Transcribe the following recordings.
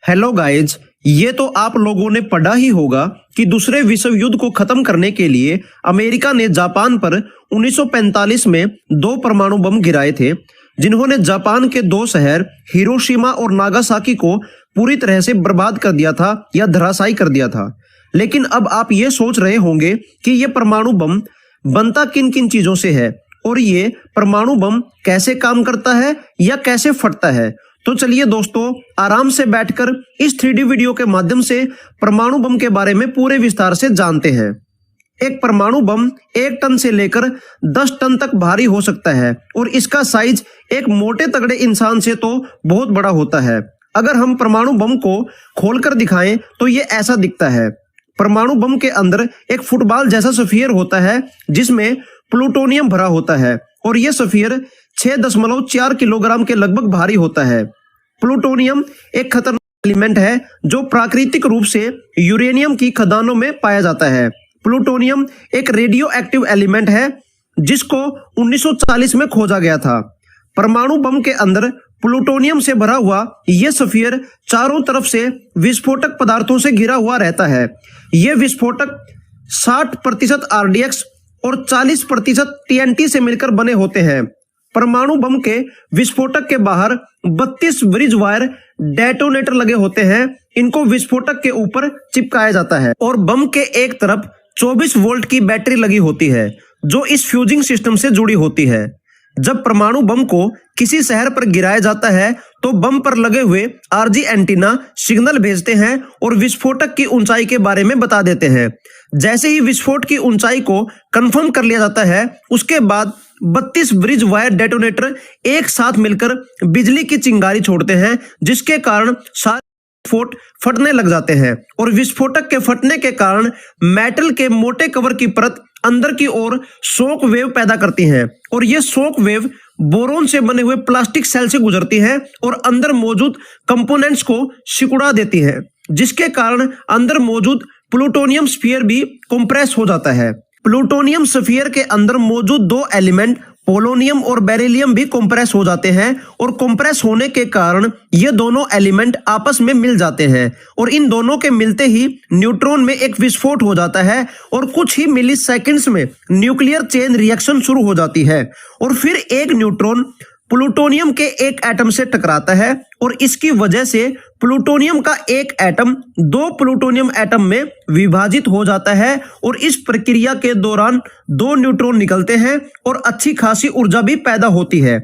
Hello guys, ये तो आप लोगों ने पढ़ा ही होगा कि दूसरे विश्व युद्ध को खत्म करने के लिए अमेरिका ने जापान पर 1945 में 2 परमाणु बम गिराए थे, जिन्होंने जापान के 2 शहर हिरोशिमा और नागासाकी को पूरी तरह से बर्बाद कर दिया था या धराशायी कर दिया था। लेकिन अब आप ये सोच रहे होंगे कि ये परमाणु बम बनता किन किन चीजों से है और ये परमाणु बम कैसे काम करता है या कैसे फटता है। तो चलिए दोस्तों, आराम से बैठकर इस 3D वीडियो के माध्यम से परमाणु बम के बारे में पूरे विस्तार से जानते हैं। एक परमाणु बम 1 टन से लेकर 10 टन तक भारी हो सकता है और इसका साइज एक मोटे तगड़े इंसान से तो बहुत बड़ा होता है। अगर हम परमाणु बम को खोलकर दिखाएं तो ये ऐसा दिखता है। परमाणु बम के अंदर एक फुटबॉल जैसा स्फीयर होता है जिसमें प्लूटोनियम भरा होता है और यह स्फीयर 6.4 किलोग्राम के लगभग भारी होता है। प्लूटोनियम एक खतरनाक एलिमेंट है जो प्राकृतिक रूप से यूरेनियम की खदानों में पाया जाता है। प्लूटोनियम एक रेडियो एक्टिव एलिमेंट है जिसको 1940 में खोजा गया था। परमाणु बम के अंदर प्लूटोनियम से भरा हुआ यह स्फीयर चारों तरफ से विस्फोटक पदार्थों से घिरा हुआ रहता है। यह विस्फोटक 60% RDX और 40% TNT से मिलकर बने होते हैं। परमाणु बम के विस्फोटक के बाहर 32 ब्रिज वायर डेटोनेटर लगे होते हैं। इनको विस्फोटक के ऊपर चिपकाया जाता है और बम के एक तरफ 24 वोल्ट की बैटरी लगी होती है जो इस फ्यूजिंग सिस्टम से जुड़ी होती है। जब परमाणु बम को किसी शहर पर गिराया जाता है तो बम पर लगे हुए RG एंटीना सिग्नल भेजते हैं और विस्फोटक की ऊंचाई के बारे में बता देते हैं। जैसे ही विस्फोट की ऊंचाई को कंफर्म कर लिया जाता है, उसके बाद 32 ब्रिज वायर डेटोनेटर एक साथ मिलकर बिजली की चिंगारी छोड़ते हैं, जिसके कारण सारे विस्फोट फटने लग जाते हैं और विस्फोटक के फटने के कारण मेटल के मोटे कवर की परत अंदर की ओर शॉक वेव पैदा करती है और ये शॉक वेव बोरोन से बने हुए प्लास्टिक सेल से गुजरती है और अंदर मौजूद कंपोनेंट्स को सिकुड़ा देती है, जिसके कारण अंदर मौजूद प्लूटोनियम स्फीयर भी कंप्रेस हो जाता है। प्लूटोनियम स्फीयर के अंदर मौजूद 2 एलिमेंट पोलोनियम और बेरिलियम भी कंप्रेस हो जाते हैं और कंप्रेस होने के कारण ये दोनों एलिमेंट आपस में मिल जाते हैं और इन दोनों के मिलते ही न्यूट्रॉन में एक विस्फोट हो जाता है और कुछ ही मिली सेकेंड्स में न्यूक्लियर चेन रिएक्शन शुरू हो जाती है और फिर एक न्यूट्रॉन प्लूटोनियम के एक एटम से टकराता है और इसकी वजह से प्लूटोनियम का एक एटम 2 प्लूटोनियम एटम में विभाजित हो जाता है और इस प्रक्रिया के दौरान 2 न्यूट्रॉन निकलते हैं और अच्छी खासी ऊर्जा भी पैदा होती है।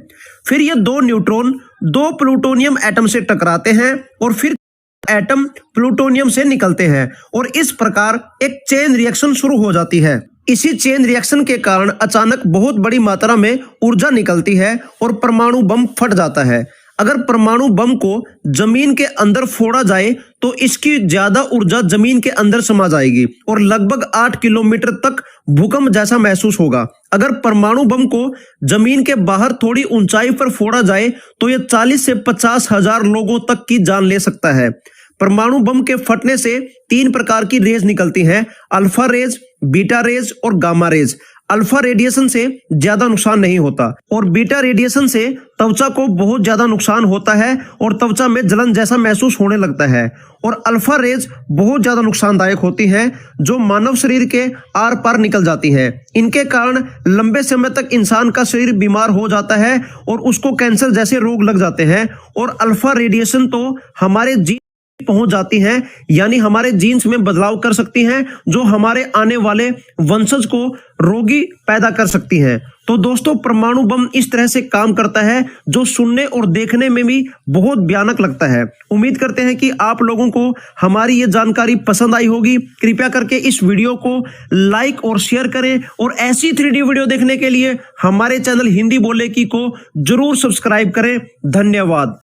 फिर ये 2 न्यूट्रॉन 2 प्लूटोनियम एटम से टकराते हैं और फिर एटम प्लूटोनियम से निकलते हैं और इस प्रकार एक चेन रिएक्शन शुरू हो जाती है। इसी चेन रिएक्शन के कारण अचानक बहुत बड़ी मात्रा में ऊर्जा निकलती है और परमाणु बम फट जाता है। अगर परमाणु बम को जमीन के अंदर फोड़ा जाए तो इसकी ज्यादा ऊर्जा जमीन के अंदर समा जाएगी और लगभग 8 किलोमीटर तक भूकंप जैसा महसूस होगा। अगर परमाणु बम को जमीन के बाहर थोड़ी ऊंचाई पर फोड़ा जाए तो यह 40 से 50 हजार लोगों तक की जान ले सकता है। परमाणु बम के फटने से 3 प्रकार की रेज निकलती हैं, अल्फा रेज, बीटा रेज और गामा रेज। अल्फा रेडिएशन से ज्यादा नुकसान नहीं होता और बीटा रेडिएशन से त्वचा को बहुत ज्यादा नुकसान होता है और त्वचा में जलन जैसा महसूस होने लगता है और अल्फा रेज बहुत ज्यादा नुकसानदायक होती है जो मानव शरीर के आर पार निकल जाती है। इनके कारण लंबे समय तक इंसान का शरीर बीमार हो जाता है और उसको कैंसर जैसे रोग लग जाते हैं और अल्फा रेडिएशन तो हमारे जीन पहुंच जाती हैं, यानी हमारे जीन्स में बदलाव कर सकती हैं जो हमारे आने वाले वंशज को रोगी पैदा कर सकती हैं। तो दोस्तों, परमाणु बम इस तरह से काम करता है जो सुनने और देखने में भी बहुत भयानक लगता है। उम्मीद करते हैं कि आप लोगों को हमारी ये जानकारी पसंद आई होगी। कृपया करके इस वीडियो को लाइक और शेयर करें और ऐसी 3D वीडियो देखने के लिए हमारे चैनल हिंदी बोले की को जरूर सब्सक्राइब करें। धन्यवाद।